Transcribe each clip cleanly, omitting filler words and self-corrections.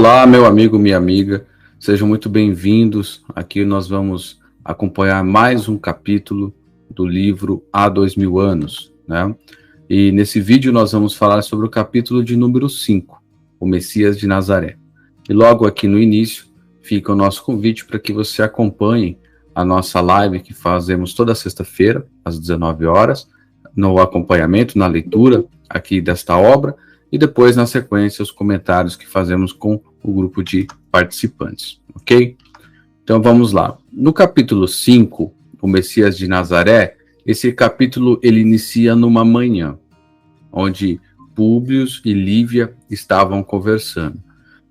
Olá, meu amigo, minha amiga, sejam muito bem-vindos. Aqui nós vamos acompanhar mais um capítulo do livro Há 2000 anos, né? E nesse vídeo nós vamos falar sobre o capítulo de número 5, o Messias de Nazaré. E logo aqui no início fica o nosso convite para que você acompanhe a nossa live que fazemos toda sexta-feira, às 19 horas, no acompanhamento, na leitura aqui desta obra, e depois, na sequência, os comentários que fazemos com o grupo de participantes, ok? Então, vamos lá. No capítulo 5, o Messias de Nazaré, esse capítulo, ele inicia numa manhã, onde Públio e Lívia estavam conversando.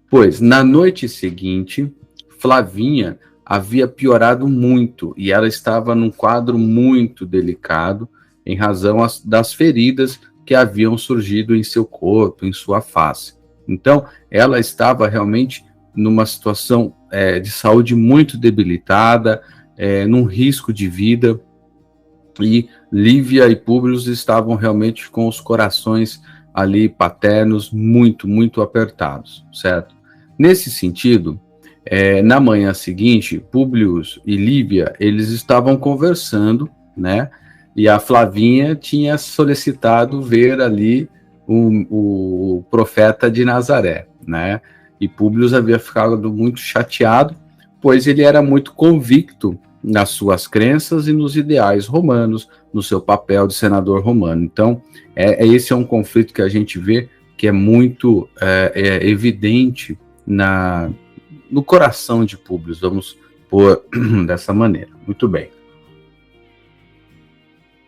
Pois, na noite seguinte, Flavinha havia piorado muito, e ela estava num quadro muito delicado, em razão das feridas que haviam surgido em seu corpo, em sua face. Então, ela estava realmente numa situação de saúde muito debilitada, num risco de vida, e Lívia e Públio estavam realmente com os corações ali paternos muito, muito apertados, certo? Nesse sentido, na manhã seguinte, Públio e Lívia, eles estavam conversando, né? E a Flavinha tinha solicitado ver ali o profeta de Nazaré, né? E Públio havia ficado muito chateado, pois ele era muito convicto nas suas crenças e nos ideais romanos, no seu papel de senador romano. Então, esse é um conflito que a gente vê que é muito evidente no coração de Públio, vamos pôr dessa maneira. Muito bem.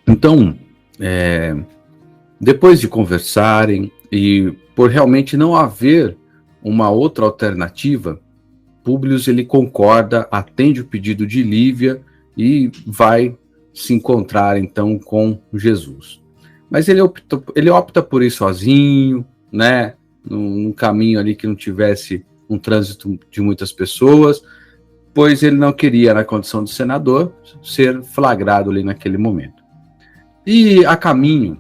Então, depois de conversarem e por realmente não haver uma outra alternativa, Públio ele concorda, atende o pedido de Lívia e vai se encontrar então com Jesus. Mas ele opta por ir sozinho, né, num caminho ali que não tivesse um trânsito de muitas pessoas, pois ele não queria, na condição de senador, ser flagrado ali naquele momento. E a caminho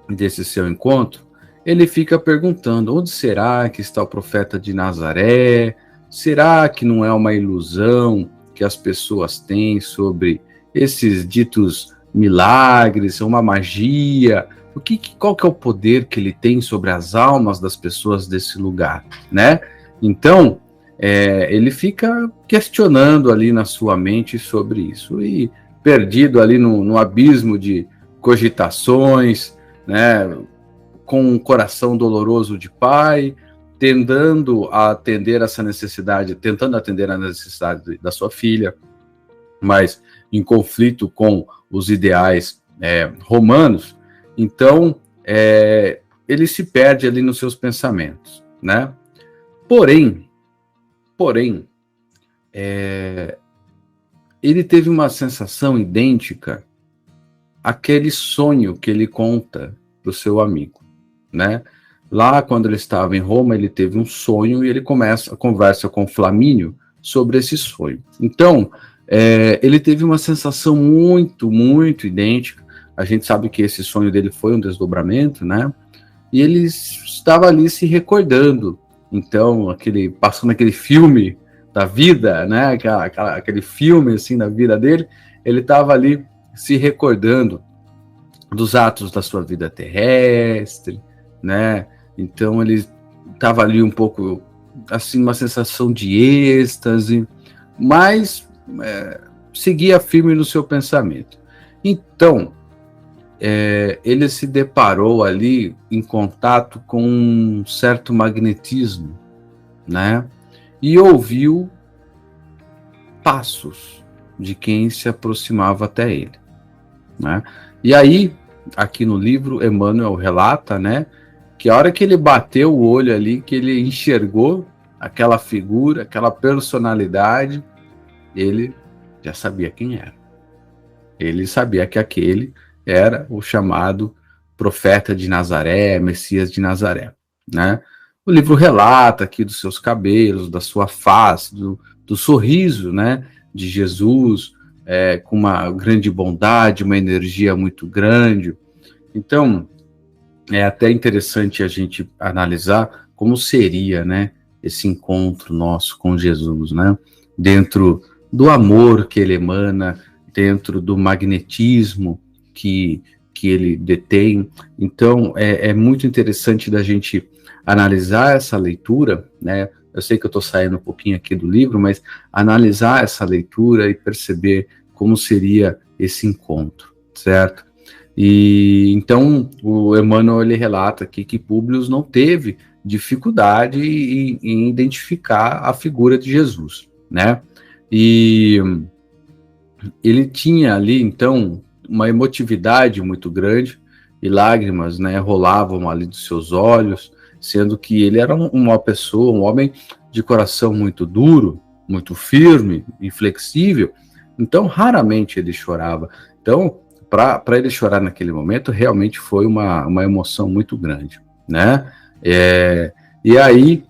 desse seu encontro, ele fica perguntando: onde será que está o profeta de Nazaré? Será que não é uma ilusão que as pessoas têm sobre esses ditos milagres, uma magia? Qual que é o poder que ele tem sobre as almas das pessoas desse lugar, né? Então, ele fica questionando ali na sua mente sobre isso e perdido ali no abismo de cogitações, né, com um coração doloroso de pai, tentando atender a necessidade da sua filha, mas em conflito com os ideais romanos. Então, ele se perde ali nos seus pensamentos, né? Porém, ele teve uma sensação idêntica àquele sonho que ele conta para o seu amigo, né? Lá, quando ele estava em Roma, ele teve um sonho e ele conversa com Flamínio sobre esse sonho. Então, ele teve uma sensação muito, muito idêntica. A gente sabe que esse sonho dele foi um desdobramento, né? E ele estava ali se recordando. Então, passando aquele filme da vida, né? Aquele filme assim da vida dele, ele estava ali se recordando dos atos da sua vida terrestre, né? Então ele estava ali um pouco assim, uma sensação de êxtase, mas seguia firme no seu pensamento. Então ele se deparou ali em contato com um certo magnetismo, né? E ouviu passos de quem se aproximava até ele, né? E aí, aqui no livro, Emmanuel relata, né, que a hora que ele bateu o olho ali, que ele enxergou aquela figura, aquela personalidade, ele já sabia quem era. Ele sabia que aquele era o chamado profeta de Nazaré, Messias de Nazaré, né? O livro relata aqui dos seus cabelos, da sua face, do sorriso, né, de Jesus, com uma grande bondade, uma energia muito grande. Então, é até interessante a gente analisar como seria, né, esse encontro nosso com Jesus, né? Dentro do amor que ele emana, dentro do magnetismo que ele detém. Então, é muito interessante da gente analisar essa leitura, né? Eu sei que eu estou saindo um pouquinho aqui do livro, mas analisar essa leitura e perceber como seria esse encontro, certo? E então o Emmanuel ele relata aqui que Públio não teve dificuldade em identificar a figura de Jesus, né? E ele tinha ali então uma emotividade muito grande e lágrimas, né, rolavam ali dos seus olhos, sendo que ele era uma pessoa, um homem de coração muito duro, muito firme, inflexível. Então raramente ele chorava. Então para ele chorar naquele momento, realmente foi uma emoção muito grande, né? E aí,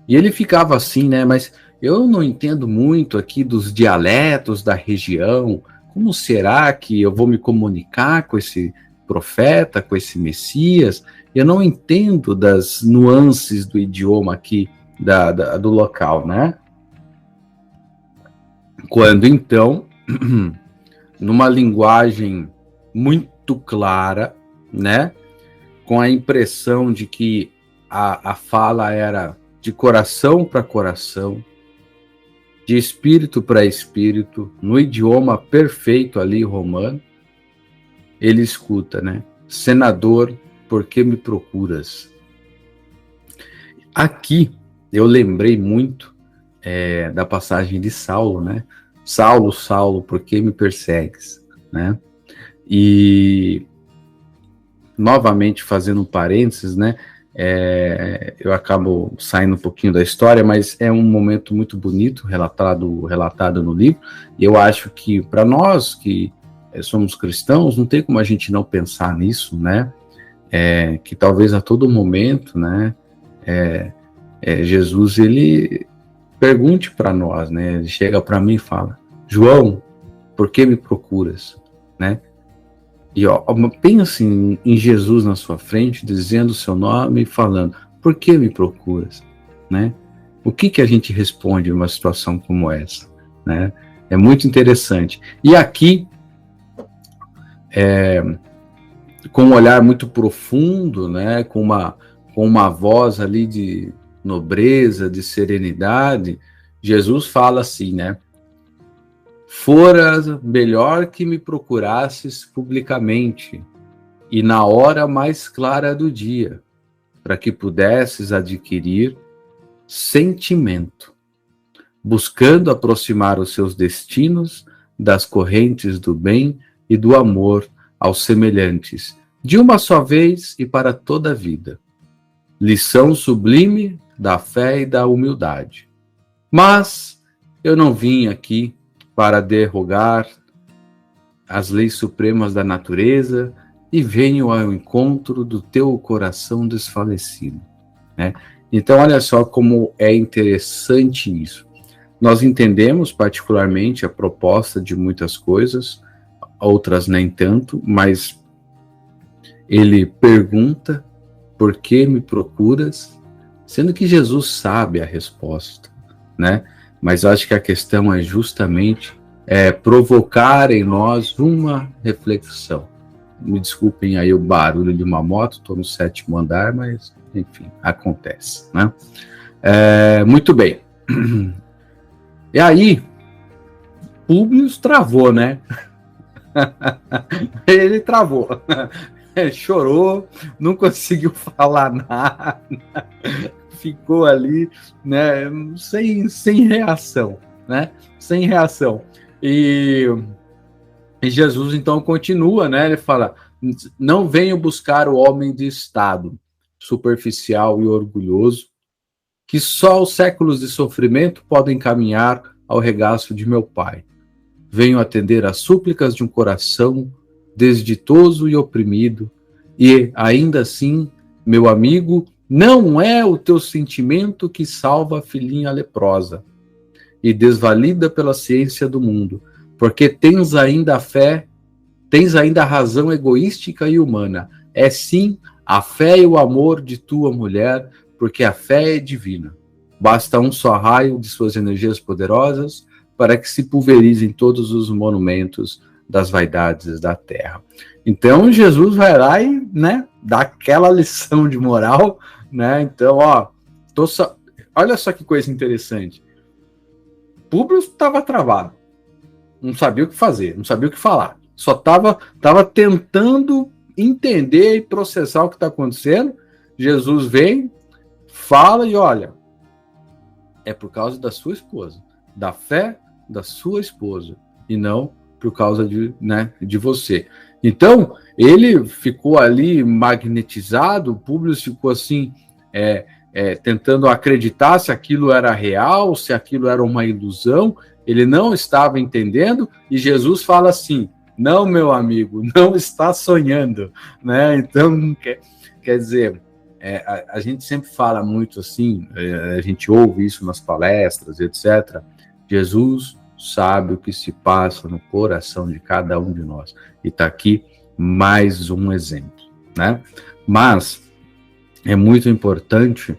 e ele ficava assim, né? Mas eu não entendo muito aqui dos dialetos da região. Como será que eu vou me comunicar com esse profeta, com esse Messias? Eu não entendo das nuances do idioma aqui do local, né? Quando então numa linguagem muito clara, né? Com a impressão de que a fala era de coração para coração, de espírito para espírito, no idioma perfeito ali romano, ele escuta, né? Senador, por que me procuras? Aqui eu lembrei muito da passagem de Saulo, né? Saulo, Saulo, por que me persegues? Né? E, novamente, fazendo um parênteses, né? Eu acabo saindo um pouquinho da história, mas é um momento muito bonito relatado no livro, e eu acho que para nós que somos cristãos, não tem como a gente não pensar nisso, né? Que talvez a todo momento, né? Jesus, ele pergunte para nós, né? Ele chega para mim e fala: João, por que me procuras? Né? E ó, pensa em Jesus na sua frente, dizendo o seu nome e falando: por que me procuras? Né? O que a gente responde numa situação como essa? Né? É muito interessante. E aqui, com um olhar muito profundo, né? com uma voz ali de nobreza, de serenidade, Jesus fala assim, né? Fora melhor que me procurasses publicamente e na hora mais clara do dia, para que pudesses adquirir sentimento, buscando aproximar os seus destinos das correntes do bem e do amor aos semelhantes, de uma só vez e para toda a vida. Lição sublime da fé e da humildade. Mas eu não vim aqui para derrogar as leis supremas da natureza e venho ao encontro do teu coração desfalecido. Né? Então, olha só como é interessante isso. Nós entendemos particularmente a proposta de muitas coisas, outras nem tanto, mas ele pergunta: por que me procuras? Sendo que Jesus sabe a resposta, né? Mas eu acho que a questão é justamente provocar em nós uma reflexão. Me desculpem aí o barulho de uma moto, estou no 7º andar, mas enfim, acontece, né? Muito bem. E aí, Públio travou, né? Ele travou. Chorou, não conseguiu falar nada, ficou ali, né, sem reação, né, sem reação. E Jesus então continua, né, ele fala: não venho buscar o homem de estado superficial e orgulhoso, que só os séculos de sofrimento podem caminhar ao regaço de meu Pai. Venho atender às súplicas de um coração desditoso e oprimido, e ainda assim, meu amigo, não é o teu sentimento que salva a filhinha leprosa e desvalida pela ciência do mundo, porque tens ainda a fé, tens ainda a razão egoística e humana. É sim a fé e o amor de tua mulher, porque a fé é divina. Basta um só raio de suas energias poderosas para que se pulverizem todos os monumentos das vaidades da terra. Então, Jesus vai lá e, né, dá aquela lição de moral, né? Então, olha só que coisa interessante. Públio estava travado, não sabia o que fazer, não sabia o que falar, só estava tentando entender e processar o que está acontecendo. Jesus vem, fala e olha, é por causa da sua esposa, da fé da sua esposa, e não por causa de você. Então, ele ficou ali magnetizado, o Públio ficou assim, tentando acreditar se aquilo era real, se aquilo era uma ilusão, ele não estava entendendo, e Jesus fala assim, não, meu amigo, não está sonhando, né? Então, quer dizer, a gente sempre fala muito assim, a gente ouve isso nas palestras, etc. Jesus sabe o que se passa no coração de cada um de nós. E está aqui mais um exemplo, né? Mas é muito importante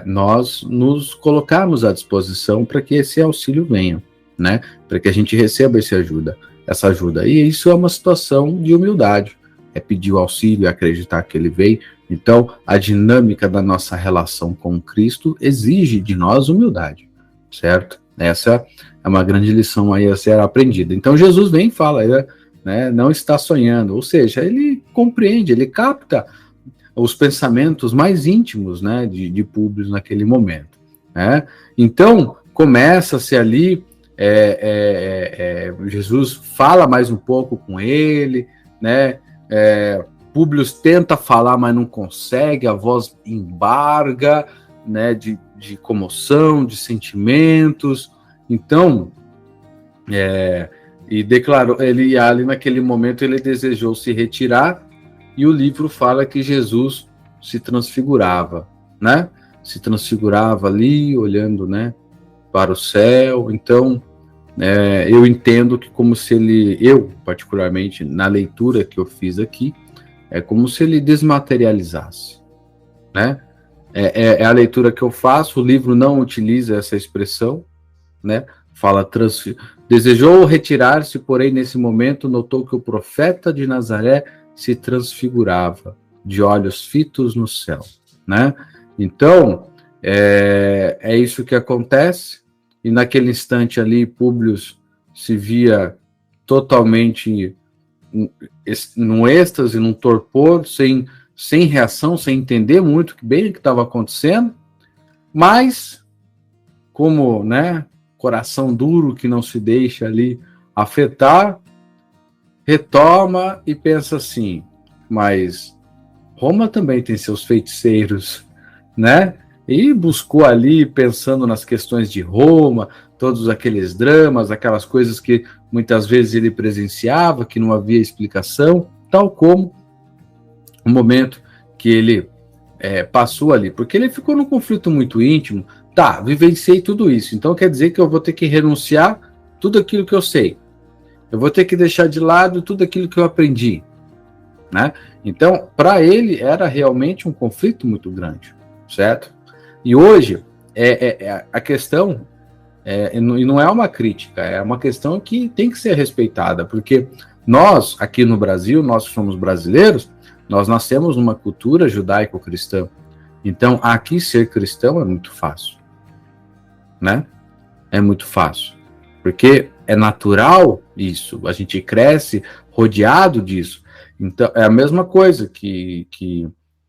nós nos colocarmos à disposição para que esse auxílio venha, né? Para que a gente receba essa ajuda. E isso é uma situação de humildade. É pedir o auxílio e acreditar que ele veio. Então, a dinâmica da nossa relação com Cristo exige de nós humildade, certo? Essa é uma grande lição aí a ser aprendida. Então, Jesus vem e fala, né, não está sonhando, ou seja, ele compreende, ele capta os pensamentos mais íntimos, né, de Públio naquele momento, né? Então, começa-se ali, Jesus fala mais um pouco com ele, né? Públio tenta falar, mas não consegue, a voz embarga, né, de comoção, de sentimentos. Então, e declarou, ele ali naquele momento ele desejou se retirar, e o livro fala que Jesus se transfigurava, né? Se transfigurava ali, olhando, né, para o céu. Então, eu entendo que como se eu particularmente, na leitura que eu fiz aqui, é como se ele desmaterializasse, né? É a leitura que eu faço, o livro não utiliza essa expressão, né? Fala, desejou retirar-se, porém nesse momento notou que o profeta de Nazaré se transfigurava, de olhos fitos no céu, né? Então, é isso que acontece, e naquele instante ali, Públio se via totalmente num êxtase, num torpor, sem reação, sem entender muito bem o que estava acontecendo, mas, como, né, coração duro que não se deixa ali afetar, retoma e pensa assim, mas Roma também tem seus feiticeiros, né? E buscou ali, pensando nas questões de Roma, todos aqueles dramas, aquelas coisas que muitas vezes ele presenciava, que não havia explicação, tal como o momento que ele passou ali, porque ele ficou num conflito muito íntimo. Tá, vivenciei tudo isso, então quer dizer que eu vou ter que renunciar tudo aquilo que eu sei, eu vou ter que deixar de lado tudo aquilo que eu aprendi, né? Então, para ele era realmente um conflito muito grande, certo? E hoje a questão e não é uma crítica, é uma questão que tem que ser respeitada, porque nós aqui no Brasil, nós que somos brasileiros, nós nascemos numa cultura judaico-cristã. Então, aqui ser cristão é muito fácil, né? É muito fácil, porque é natural isso, a gente cresce rodeado disso. Então, é a mesma coisa que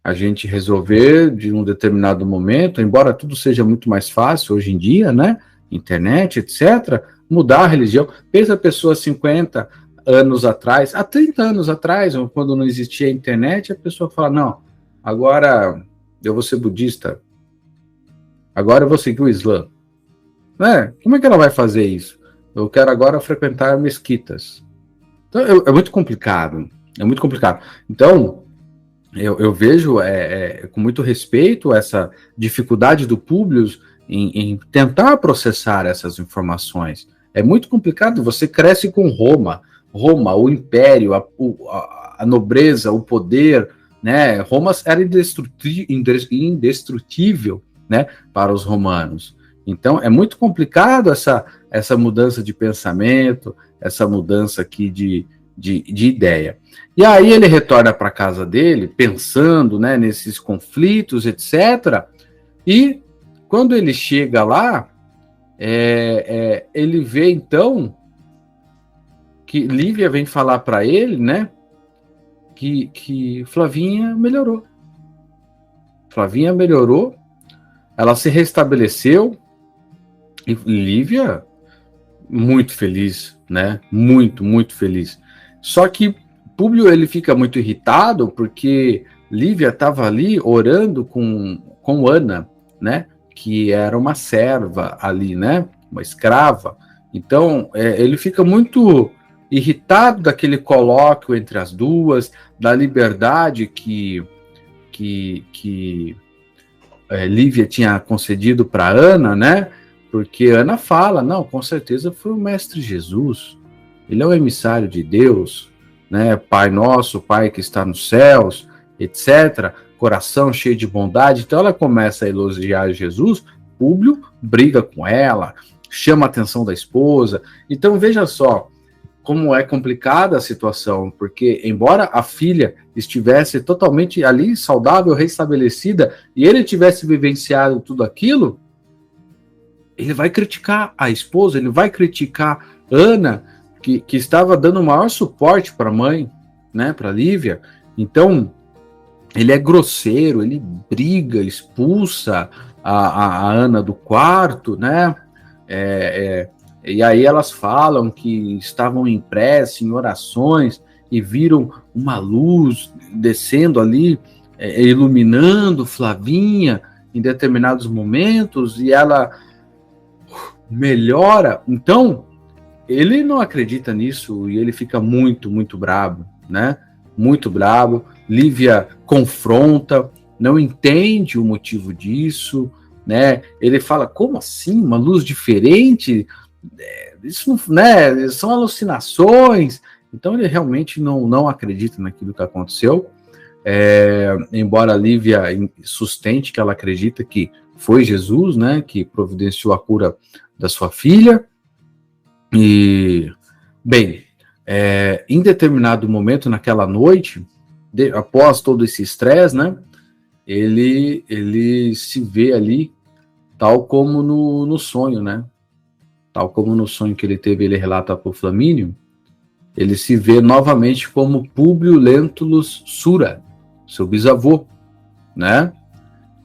a gente resolver de um determinado momento, embora tudo seja muito mais fácil hoje em dia, né? Internet, etc., mudar a religião. Pensa a pessoa 50 anos atrás, há 30 anos atrás, quando não existia a internet, a pessoa fala, não, agora eu vou ser budista, agora eu vou seguir o Islã. Né? Como é que ela vai fazer isso? Eu quero agora frequentar mesquitas. Então, é muito complicado, é muito complicado. Então, eu vejo com muito respeito essa dificuldade do Públio em tentar processar essas informações. É muito complicado, você cresce com Roma, o império, a nobreza, o poder, né? Roma era indestrutível, né, para os romanos. Então, é muito complicado essa mudança de pensamento, essa mudança aqui de ideia. E aí ele retorna para a casa dele, pensando, né, nesses conflitos, etc. E quando ele chega lá, ele vê, então, que Lívia vem falar para ele, né, que Flavinha melhorou. Flavinha melhorou, ela se restabeleceu, e Lívia muito feliz, né? Muito, muito feliz. Só que Públio, ele fica muito irritado porque Lívia estava ali orando com Ana, né? Que era uma serva ali, né? Uma escrava. Então, ele fica muito irritado daquele colóquio entre as duas, da liberdade que Lívia tinha concedido para Ana, né? Porque Ana fala, não, com certeza foi o Mestre Jesus. Ele é o emissário de Deus, né? Pai nosso, Pai que está nos céus, etc. Coração cheio de bondade. Então ela começa a elogiar Jesus. Públio briga com ela, chama a atenção da esposa. Então veja só como é complicada a situação, porque embora a filha estivesse totalmente ali, saudável, restabelecida, e ele tivesse vivenciado tudo aquilo, ele vai criticar a esposa, ele vai criticar Ana, que estava dando o maior suporte para a mãe, né, para Lívia. Então, ele é grosseiro, ele briga, expulsa a Ana do quarto, né? E aí elas falam que estavam em prece, em orações, e viram uma luz descendo ali, iluminando Flavinha em determinados momentos, e ela melhora. Então, ele não acredita nisso e ele fica muito, muito bravo, né? Muito bravo. Lívia confronta, não entende o motivo disso, né? Ele fala, como assim? Uma luz diferente? Isso não, né? São alucinações. Então ele realmente não acredita naquilo que aconteceu. Embora a Lívia sustente que ela acredita que foi Jesus, né? Que providenciou a cura da sua filha. E, bem, em determinado momento, naquela noite, após todo esse estresse, né, ele se vê ali, tal como no sonho, né, tal como no sonho que ele teve, ele relata para o Flamínio, ele se vê novamente como Públio Lentulus Sura, seu bisavô, né,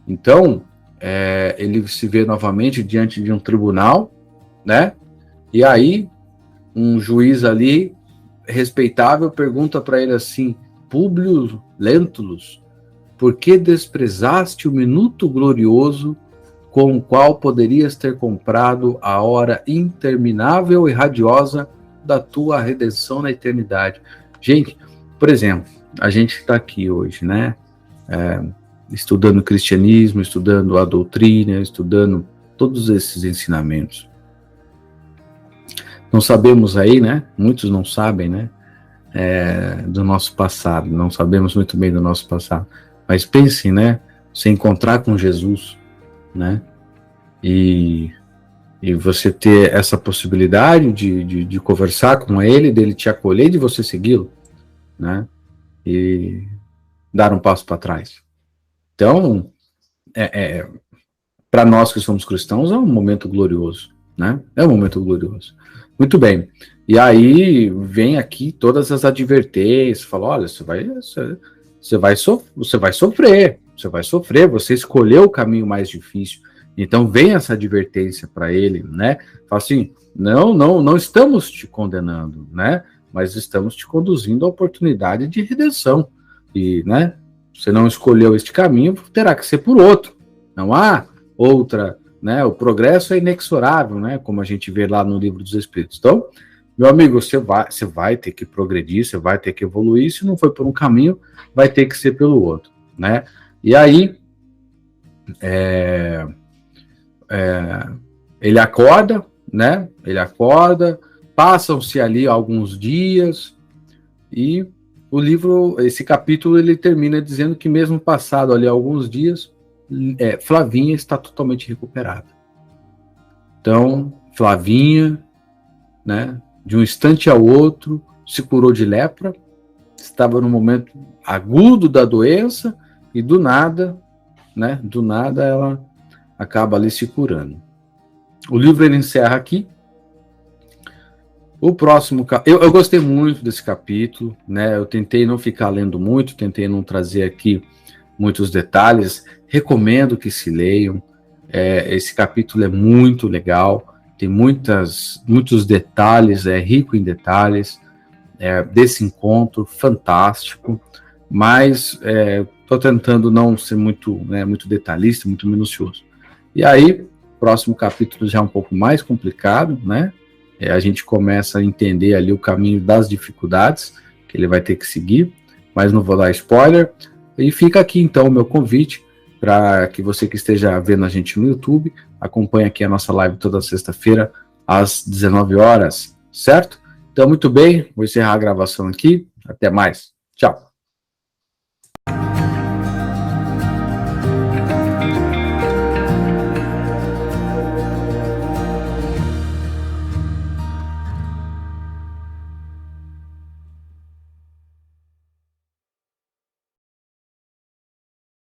então, ele se vê novamente diante de um tribunal, né, e aí um juiz ali, respeitável, pergunta para ele assim, Públio Lentulus, por que desprezaste o minuto glorioso com o qual poderias ter comprado a hora interminável e radiosa da tua redenção na eternidade? Gente, por exemplo, a gente está aqui hoje, né? Estudando cristianismo, estudando a doutrina, estudando todos esses ensinamentos. Não sabemos aí, né? Muitos não sabem, né? Do nosso passado, não sabemos muito bem do nosso passado. Mas pensem, né? Se encontrar com Jesus, né? E você ter essa possibilidade de conversar com ele, dele te acolher, de você segui-lo, né? E dar um passo para trás. Então, para nós que somos cristãos, é um momento glorioso, né? É um momento glorioso. Muito bem. E aí vem aqui todas as advertências, fala, olha, você vai sofrer, você escolheu o caminho mais difícil. Então vem essa advertência para ele, né? Fala assim, não estamos te condenando, né? Mas estamos te conduzindo à oportunidade de redenção. E, né? Você não escolheu este caminho, terá que ser por outro. Não há outra, né? O progresso é inexorável, né? Como a gente vê lá no Livro dos Espíritos. Então, meu amigo, você vai ter que progredir, você vai ter que evoluir. Se não foi por um caminho, vai ter que ser pelo outro, né? E aí, ele acorda, né? Ele acorda, passam-se ali alguns dias e o livro, esse capítulo, ele termina dizendo que mesmo passado ali alguns dias, Flavinha está totalmente recuperada. Então, Flavinha, né, de um instante ao outro, se curou de lepra, estava no momento agudo da doença e do nada, né, do nada ela acaba ali se curando. O livro ele encerra aqui. O próximo, eu gostei muito desse capítulo, né? Eu tentei não ficar lendo muito, tentei não trazer aqui muitos detalhes. Recomendo que se leiam. Esse capítulo é muito legal, tem muitos detalhes, é rico em detalhes desse encontro fantástico. Mas estou tentando não ser muito detalhista, muito minucioso. E aí, próximo capítulo já é um pouco mais complicado, né? A gente começa a entender ali o caminho das dificuldades que ele vai ter que seguir, mas não vou dar spoiler. E fica aqui então o meu convite para que você que esteja vendo a gente no YouTube, acompanhe aqui a nossa live toda sexta-feira às 19 horas, certo? Então, muito bem, vou encerrar a gravação aqui. Até mais. Tchau.